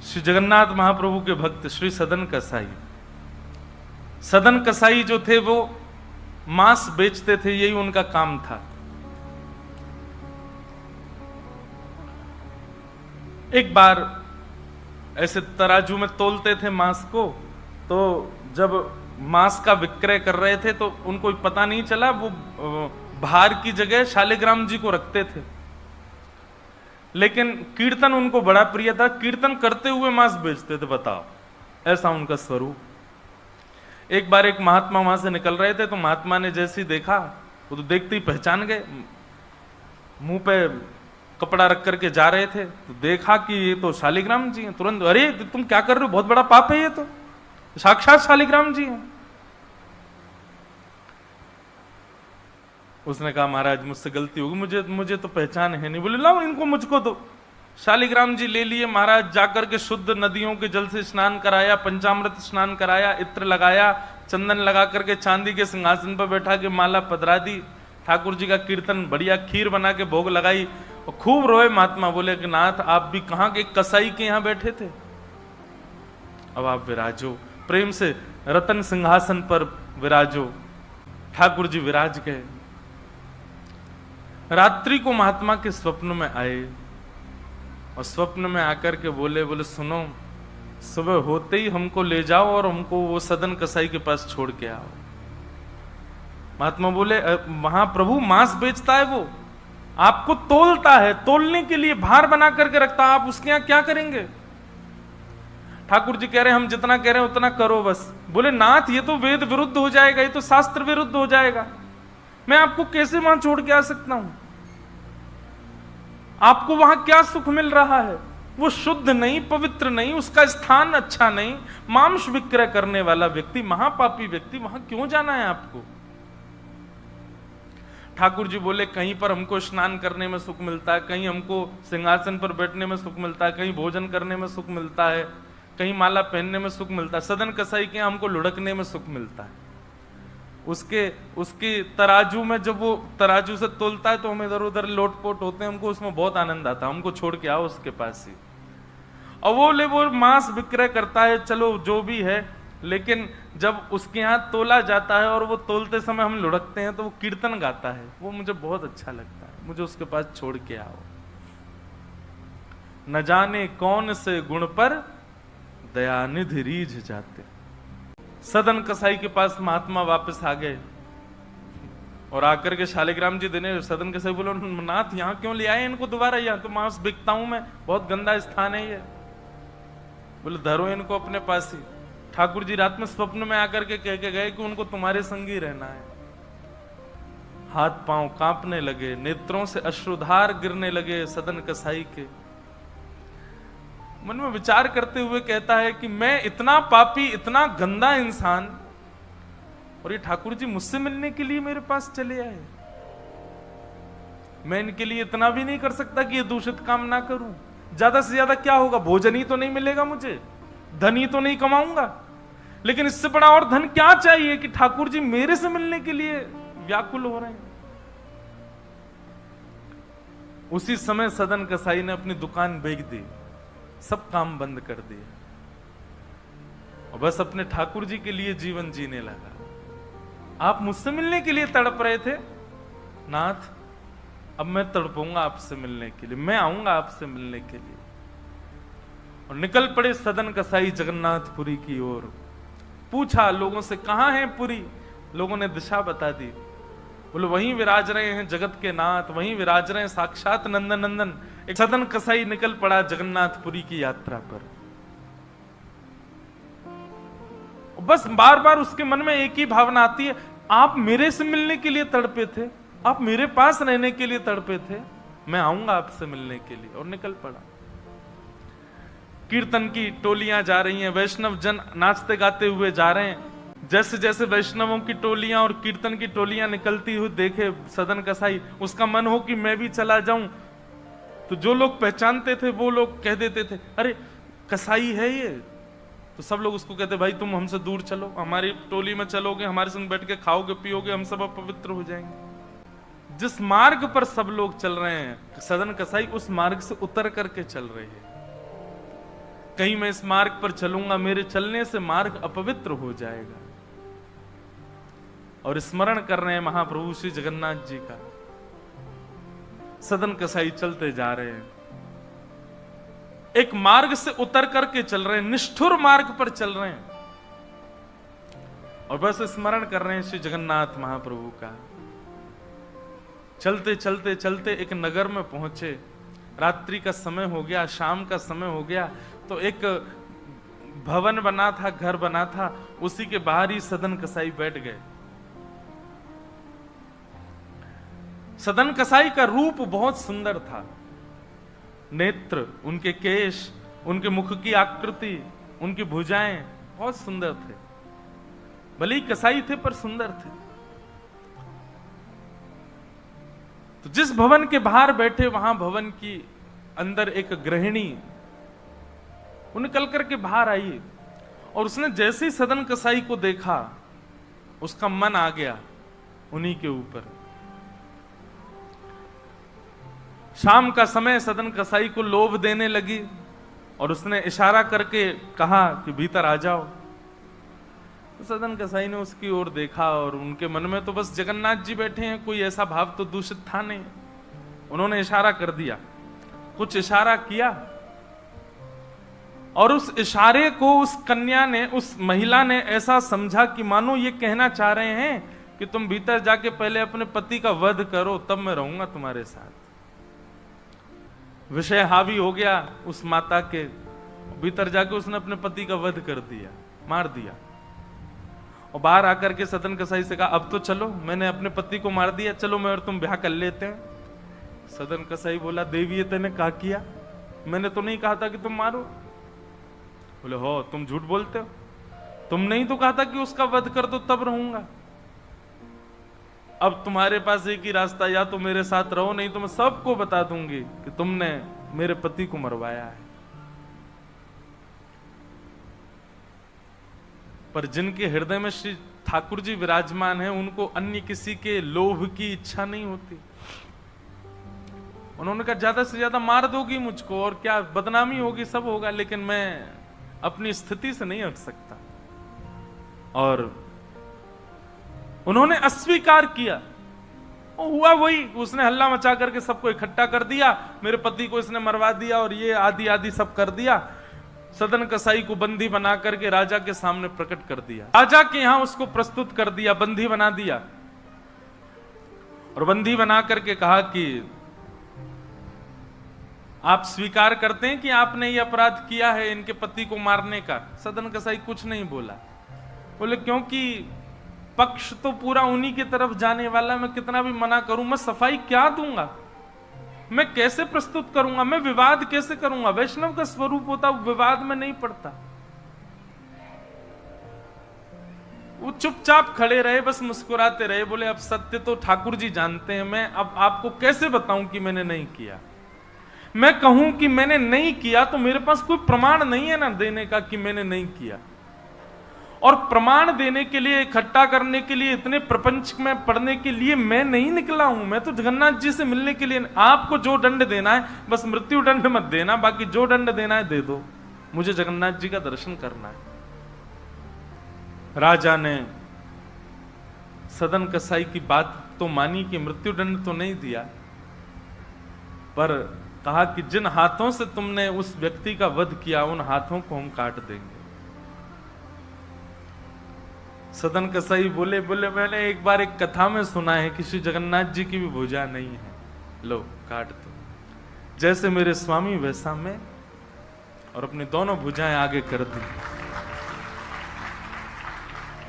श्री जगन्नाथ महाप्रभु के भक्त श्री सदन कसाई। सदन कसाई जो थे वो मांस बेचते थे, यही उनका काम था। एक बार ऐसे तराजू में तोलते थे मांस को, तो जब मांस का विक्रय कर रहे थे तो उनको पता नहीं चला, वो भार की जगह शालिग्राम जी को रखते थे। लेकिन कीर्तन उनको बड़ा प्रिय था, कीर्तन करते हुए मांस बेचते थे। बताओ, ऐसा उनका स्वरूप। एक बार एक महात्मा वहां से निकल रहे थे, तो महात्मा ने जैसे ही देखा, वो तो देखते ही पहचान गए। मुंह पे कपड़ा रख करके जा रहे थे, तो देखा कि ये तो शालिग्राम जी हैं। तुरंत, अरे तुम क्या कर रहे हो, बहुत बड़ा पाप है, ये तो साक्षात शालिग्राम जी हैं। उसने कहा, महाराज मुझसे गलती होगी, मुझे तो पहचान है नहीं। बोले, लाओ इनको मुझको दो। शालिग्राम जी ले लिए महाराज, जाकर के शुद्ध नदियों के जल से स्नान कराया, पंचामृत स्नान कराया, इत्र लगाया, चंदन लगा करके चांदी के सिंहासन पर बैठा के माला पधरा दी। ठाकुर जी का कीर्तन, बढ़िया खीर बना के भोग लगाई और खूब रोए महात्मा। बोले कि नाथ, आप भी कहां के कसाई के यहां बैठे थे, अब आप विराजो, प्रेम से रतन सिंहासन पर विराजो। ठाकुर जी विराज गए। रात्रि को महात्मा के स्वप्न में आए और स्वप्न में आकर के बोले सुनो, सुबह होते ही हमको ले जाओ और हमको वो सदन कसाई के पास छोड़ के आओ। महात्मा बोले, वहां प्रभु मांस बेचता है, वो आपको तोलता है, तोलने के लिए भार बना करके रखता है, आप उसके यहां क्या करेंगे? ठाकुर जी कह रहे हैं, हम जितना कह रहे हैं उतना करो बस। बोले, नाथ ये तो वेद विरुद्ध हो जाएगा, ये तो शास्त्र विरुद्ध हो जाएगा, मैं आपको कैसे वहां छोड़ के आ सकता हूं? आपको वहां क्या सुख मिल रहा है? वो शुद्ध नहीं, पवित्र नहीं, उसका स्थान अच्छा नहीं, मांस विक्रय करने वाला व्यक्ति, महापापी व्यक्ति, वहां क्यों जाना है आपको? ठाकुर जी बोले, कहीं पर हमको स्नान करने में सुख मिलता है, कहीं हमको सिंहासन पर बैठने में सुख मिलता है, कहीं भोजन करने में सुख मिलता है, कहीं माला पहनने में सुख मिलता है। सदन कसाई के हमको लुढ़कने में सुख मिलता है। उसके तराजू में जब वो तराजू से तोलता है तो हम इधर उधर लोटपोट होते हैं, हमको उसमें बहुत आनंद आता है। हमको छोड़ के आओ उसके पास ही। और वो मांस विक्रय करता है, चलो जो भी है, लेकिन जब उसके यहाँ तोला जाता है और वो तोलते समय हम लुढ़कते हैं तो वो कीर्तन गाता है, वो मुझे बहुत अच्छा लगता है। मुझे उसके पास छोड़ के आओ। न जाने कौन से गुण पर दयानिधि रीझ जाते। सदन कसाई के पास महात्मा वापस आ गए और आकर के शालिग्राम जी देने। सदन कसाई बोलो, नाथ यहाँ क्यों ले आए इनको दोबारा? यहाँ तो मांस बिकता हूं मैं, बहुत गंदा स्थान है ये। बोले, धरो इनको अपने पास ही। ठाकुर जी रात में स्वप्न में आकर के कह के गए कि उनको तुम्हारे संग ही रहना है। हाथ पांव कांपने लगे, नेत्रों से अश्रुधार गिरने लगे सदन कसाई के। मन में विचार करते हुए कहता है कि मैं इतना पापी, इतना गंदा इंसान, और ये ठाकुर जी मुझसे मिलने के लिए मेरे पास चले आए। मैं इनके लिए इतना भी नहीं कर सकता कि ये दूषित काम ना करूं। ज्यादा से ज्यादा क्या होगा? भोजन ही तो नहीं मिलेगा मुझे, धन ही तो नहीं कमाऊंगा, लेकिन इससे बड़ा और धन क्या चाहिए कि ठाकुर जी मेरे से मिलने के लिए व्याकुल हो रहे हैं। उसी समय सदन कसाई ने अपनी दुकान बेच दी, सब काम बंद कर दिया और बस अपने ठाकुर जी के लिए जीवन जीने लगा। आप मुझसे मिलने के लिए तड़प रहे थे, नाथ अब मैं तड़पूंगा आपसे मिलने के लिए, मैं आऊंगा आपसे मिलने के लिए। और निकल पड़े सदन कसाई जगन्नाथपुरी की ओर। पूछा लोगों से, कहां है पुरी? लोगों ने दिशा बता दी। बोले, वहीं विराज रहे हैं जगत के नाथ, वहीं विराज रहे हैं साक्षात नंदन नंदन। एक सदन कसाई निकल पड़ा जगन्नाथपुरी की यात्रा पर। बस बार बार उसके मन में एक ही भावना आती है, आप मेरे से मिलने के लिए तड़पे थे, आप मेरे पास रहने के लिए तड़पे थे, मैं आऊंगा आपसे मिलने के लिए। और निकल पड़ा। कीर्तन की टोलियां जा रही हैं, वैष्णव जन नाचते गाते हुए जा रहे हैं। जैसे जैसे वैष्णवों की टोलियां और कीर्तन की टोलियां निकलती हुई देखे सदन कसाई, उसका मन हो कि मैं भी चला जाऊं। तो जो लोग पहचानते थे वो लोग कह देते थे, अरे कसाई है ये। तो सब लोग उसको कहते, भाई तुम हमसे दूर चलो, हमारी टोली में चलोगे, हमारे संग बैठ के खाओगे पियोगे, हम सब अपवित्र हो जाएंगे। जिस मार्ग पर सब लोग चल रहे हैं, सदन कसाई उस मार्ग से उतर करके चल रहे हैं। कहीं मैं इस मार्ग पर चलूंगा, मेरे चलने से मार्ग अपवित्र हो जाएगा। और स्मरण कर रहे हैं महाप्रभु श्री जगन्नाथ जी का। सदन कसाई चलते जा रहे हैं, एक मार्ग से उतर करके चल रहे हैं, निष्ठुर मार्ग पर चल रहे हैं, और बस स्मरण कर रहे हैं श्री जगन्नाथ महाप्रभु का। चलते चलते चलते एक नगर में पहुंचे, रात्रि का समय हो गया, शाम का समय हो गया, तो एक भवन बना था, घर बना था, उसी के बाहर ही सदन कसाई बैठ गए। सदन कसाई का रूप बहुत सुंदर था, नेत्र, उनके केश, उनके मुख की आकृति, उनकी भुजाएं बहुत सुंदर थे। भले ही कसाई थे पर सुंदर थे। तो जिस भवन के बाहर बैठे, वहां भवन की अंदर एक गृहिणी वो निकल करके बाहर आई, और उसने जैसे ही सदन कसाई को देखा, उसका मन आ गया उन्हीं के ऊपर। शाम का समय, सदन कसाई को लोभ देने लगी, और उसने इशारा करके कहा कि भीतर आ जाओ। तो सदन कसाई ने उसकी ओर देखा, और उनके मन में तो बस जगन्नाथ जी बैठे हैं, कोई ऐसा भाव तो दूषित था नहीं। उन्होंने इशारा कर दिया, कुछ इशारा किया, और उस इशारे को उस कन्या ने, उस महिला ने ऐसा समझा कि मानो ये कहना चाह रहे हैं कि तुम भीतर जाके पहले अपने पति का वध करो, तब मैं रहूंगा तुम्हारे साथ। विषय हावी हो गया उस माता के, भीतर जाके उसने अपने पति का वध कर दिया, मार दिया। और बाहर आकर के सदन कसाई से कहा, अब तो चलो, मैंने अपने पति को मार दिया, चलो मैं और तुम ब्याह कर लेते हैं। सदन कसाई बोला, देवी ये तेने क्या किया? मैंने तो नहीं कहा था कि तुम मारो। बोले, हो तुम झूठ बोलते हो, तुमने ही तो कहा था कि उसका वध कर दो तब रहूंगा। अब तुम्हारे पास एक ही रास्ता, या तो मेरे साथ रहो, नहीं तो मैं सबको बता दूंगी कि तुमने मेरे पति को मरवाया है। पर जिनके हृदय में श्री ठाकुर जी विराजमान है, उनको अन्य किसी के लोभ की इच्छा नहीं होती। उन्होंने कहा, ज्यादा से ज्यादा मार दोगी मुझको, और क्या बदनामी होगी, सब होगा, लेकिन मैं अपनी स्थिति से नहीं हट सकता। और उन्होंने अस्वीकार किया। और हुआ वही, उसने हल्ला मचा करके सबको इकट्ठा कर दिया, मेरे पति को इसने मरवा दिया, और ये आदि आदि सब कर दिया। सदन कसाई को बंदी बना करके राजा के सामने प्रकट कर दिया, राजा के यहां उसको प्रस्तुत कर दिया, बंदी बना दिया। और बंदी बना करके कहा कि आप स्वीकार करते हैं कि आपने ये अपराध किया है इनके पति को मारने का? सदन कसाई कुछ नहीं बोला। बोले, क्योंकि पक्ष तो पूरा उन्हीं की तरफ जाने वाला, मैं कितना भी मना करूं, मैं सफाई क्या दूंगा, मैं कैसे प्रस्तुत करूंगा, मैं विवाद कैसे करूंगा? वैष्णव का स्वरूप होता विवाद में नहीं पड़ता। वो चुपचाप खड़े रहे, बस मुस्कुराते रहे। बोले, अब सत्य तो ठाकुर जी जानते हैं, मैं अब आपको कैसे बताऊं कि मैंने नहीं किया? मैं कहूं कि मैंने नहीं किया तो मेरे पास कोई प्रमाण नहीं है ना देने का कि मैंने नहीं किया। और प्रमाण देने के लिए, इकट्ठा करने के लिए, इतने प्रपंच में पढ़ने के लिए मैं नहीं निकला हूं। मैं तो जगन्नाथ जी से मिलने के लिए। आपको जो दंड देना है, बस मृत्यु दंड मत देना, बाकी जो दंड देना है दे दो, मुझे जगन्नाथ जी का दर्शन करना है। राजा ने सदन कसाई की बात तो मानी कि मृत्यु दंड तो नहीं दिया, पर कहा कि जिन हाथों से तुमने उस व्यक्ति का वध किया, उन हाथों को हम काट देंगे। सदन कसाई बोले, मैंने एक बार एक कथा में सुना है कि श्री जगन्नाथ जी की भी भुजा नहीं है, लो काट दो। जैसे मेरे स्वामी वैसा मैं, और अपनी दोनों भुजाएं आगे कर दी।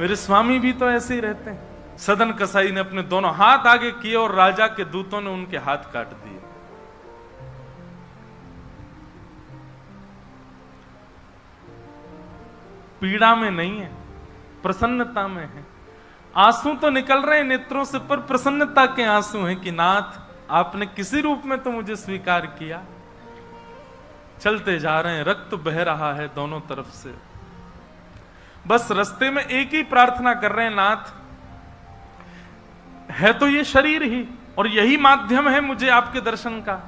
मेरे स्वामी भी तो ऐसे ही रहते हैं। सदन कसाई ने अपने दोनों हाथ आगे किए, और राजा के दूतों ने उनके हाथ काट दिए। पीड़ा में नहीं है, प्रसन्नता में है। आंसू तो निकल रहे हैं नेत्रों से, पर प्रसन्नता के आंसू हैं कि नाथ, आपने किसी रूप में तो मुझे स्वीकार किया। चलते जा रहे हैं, रक्त बह रहा है दोनों तरफ से। बस रास्ते में एक ही प्रार्थना कर रहे हैं, नाथ, है तो ये शरीर ही, और यही माध्यम है मुझे आपके दर्शन का।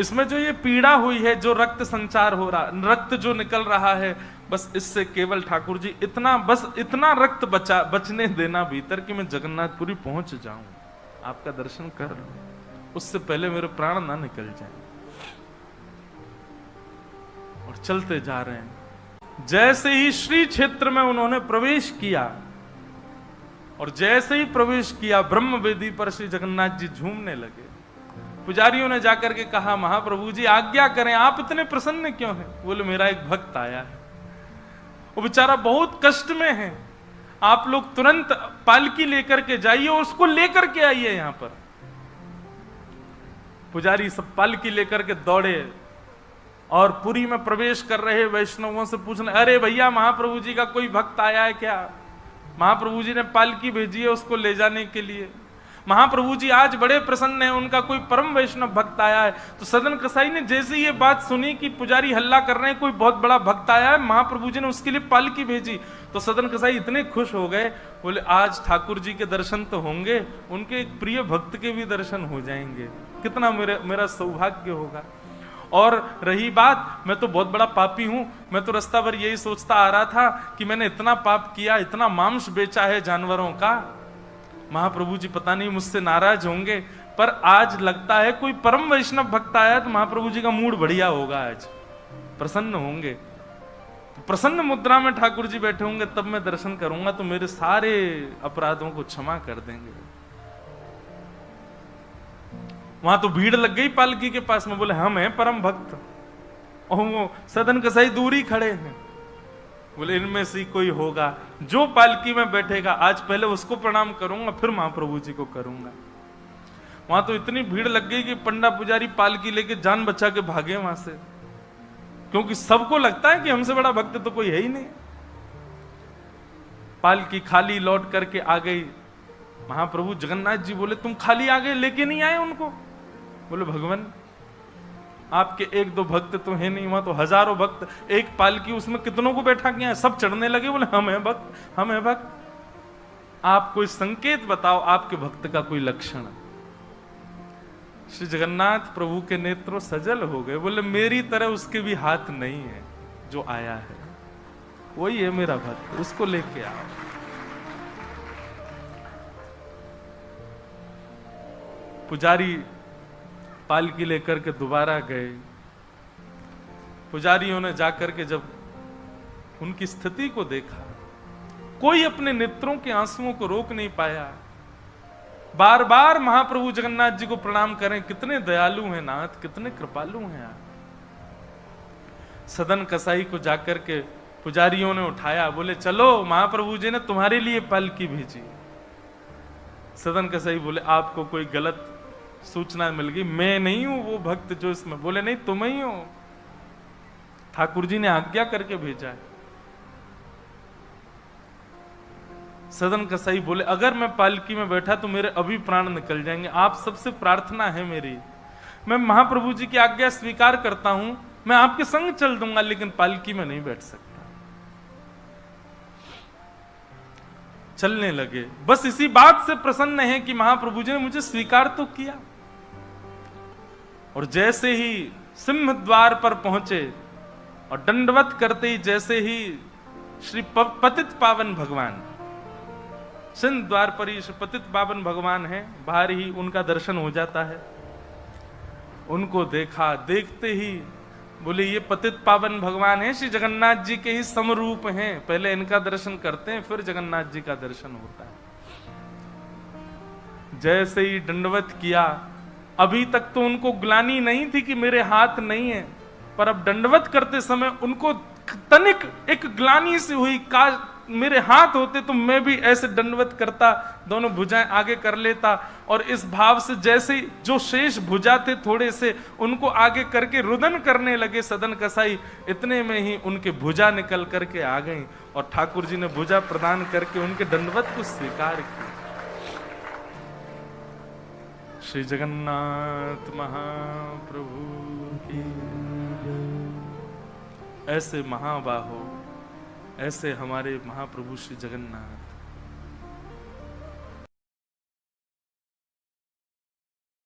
इसमें जो ये पीड़ा हुई है, जो रक्त संचार हो रहा, रक्त जो निकल रहा है, बस इससे केवल ठाकुर जी इतना रक्त बचने देना भीतर कि मैं जगन्नाथपुरी पहुंच जाऊं, आपका दर्शन कर लूं, उससे पहले मेरे प्राण ना निकल जाए। और चलते जा रहे हैं। जैसे ही श्री क्षेत्र में उन्होंने प्रवेश किया, और जैसे ही प्रवेश किया, ब्रह्म वेदी पर श्री जगन्नाथ जी झूमने लगे। पुजारियों ने जाकर के कहा, महाप्रभु जी आज्ञा करें, आप इतने प्रसन्न क्यों हैं? बोले मेरा एक भक्त आया है, वो बेचारा बहुत कष्ट में है, आप लोग तुरंत पालकी लेकर के जाइए और उसको लेकर के आइए यहां पर। पुजारी सब पालकी लेकर के दौड़े और पुरी में प्रवेश कर रहे वैष्णवों से पूछने, अरे भैया महाप्रभु जी का कोई भक्त आया है क्या? महाप्रभु जी ने पालकी भेजी है उसको ले जाने के लिए। महाप्रभु जी आज बड़े प्रसन्न हैं, उनका कोई परम वैष्णव भक्त आया है। तो सदन कसाई ने जैसे ये बात सुनी कि पुजारी हल्ला कर रहे हैं, कोई बहुत बड़ा भक्त आया है, महाप्रभु जी ने उसके लिए पालकी भेजी, तो सदन कसाई इतने खुश हो गए, बोले आज ठाकुर जी के दर्शन तो होंगे, उनके एक प्रिय भक्त के भी दर्शन हो जाएंगे, कितना मेरा सौभाग्य होगा। और रही बात, मैं तो बहुत बड़ा पापी हूं, मैं तो रास्ता भर यही सोचता आ रहा था कि मैंने इतना पाप किया, इतना मांस बेचा है जानवरों का, महाप्रभु जी पता नहीं मुझसे नाराज होंगे, पर आज लगता है कोई परम वैष्णव भक्त आया तो महाप्रभु जी का मूड बढ़िया होगा, आज प्रसन्न होंगे। तो प्रसन्न मुद्रा में ठाकुर जी बैठे होंगे, तब मैं दर्शन करूंगा तो मेरे सारे अपराधों को क्षमा कर देंगे। वहां तो भीड़ लग गई पालकी के पास में, बोले हम हैं परम भक्त, और वो सदन कसाई दूरी खड़े हैं, बोले इनमें से कोई होगा जो पालकी में बैठेगा, आज पहले उसको प्रणाम करूंगा फिर महाप्रभु जी को करूंगा। वहां तो इतनी भीड़ लग गई कि पंडा पुजारी पालकी लेके जान बचा के भागे वहां से, क्योंकि सबको लगता है कि हमसे बड़ा भक्त तो कोई है ही नहीं। पालकी खाली लौट करके आ गई। महाप्रभु जगन्नाथ जी बोले तुम खाली आ गए, लेके नहीं आए उनको? बोले भगवान आपके एक दो भक्त तो है नहीं, वहां तो हजारों भक्त, एक पालकी उसमें कितनों को बैठा किया है, सब चढ़ने लगे, बोले हम हैं भक्त, हम हैं भक्त। आप कोई संकेत बताओ, आपके भक्त का कोई लक्षण। श्री जगन्नाथ प्रभु के नेत्रों सजल हो गए, बोले मेरी तरह उसके भी हाथ नहीं है, जो आया है वही है मेरा भक्त, उसको लेके आओ। पुजारी पालकी लेकर के दोबारा गए। पुजारियों ने जाकर के जब उनकी स्थिति को देखा, कोई अपने नेत्रों के आंसुओं को रोक नहीं पाया। बार बार महाप्रभु जगन्नाथ जी को प्रणाम करें, कितने दयालु हैं नाथ, कितने कृपालु हैं आप। सदन कसाई को जाकर के पुजारियों ने उठाया, बोले चलो महाप्रभु जी ने तुम्हारे लिए पालकी भेजी। सदन कसाई बोले आपको कोई गलत सूचना मिल गई, मैं नहीं हूं वो भक्त जो इसमें। बोले नहीं तुम ही हो, ठाकुर जी ने आज्ञा करके भेजा है। सदन कसाई बोले अगर मैं पालकी में बैठा तो मेरे अभी प्राण निकल जाएंगे, आप सबसे प्रार्थना है मेरी, मैं महाप्रभु जी की आज्ञा स्वीकार करता हूं, मैं आपके संग चल दूंगा, लेकिन पालकी में नहीं बैठ सकता। चलने लगे, बस इसी बात से प्रसन्न है कि महाप्रभु जी ने मुझे स्वीकार तो किया। और जैसे ही सिंह द्वार पर पहुंचे और दंडवत करते ही जैसे ही श्री पतित पावन भगवान, सिंह द्वार पर ही श्री पतित पावन भगवान है, बाहर ही उनका दर्शन हो जाता है। उनको देखा, देखते ही बोले ये पतित पावन भगवान है, श्री जगन्नाथ जी के ही समरूप हैं, पहले इनका दर्शन करते हैं फिर जगन्नाथ जी का दर्शन होता है। जैसे ही दंडवत किया, अभी तक तो उनको ग्लानि नहीं थी कि मेरे हाथ नहीं है, पर अब दंडवत करते समय उनको तनिक एक ग्लानि सी हुई, काश मेरे हाथ होते तो मैं भी ऐसे दंडवत करता, दोनों भुजाएं आगे कर लेता। और इस भाव से जैसे जो शेष भुजा थे थोड़े से, उनको आगे करके रुदन करने लगे सदन कसाई। इतने में ही उनके भुजा निकल करके आ गई और ठाकुर जी ने भुजा प्रदान करके उनके दंडवत को स्वीकार किया। श्री जगन्नाथ महाप्रभु की। ऐसे महाबाहो, ऐसे हमारे महाप्रभु श्री जगन्नाथ।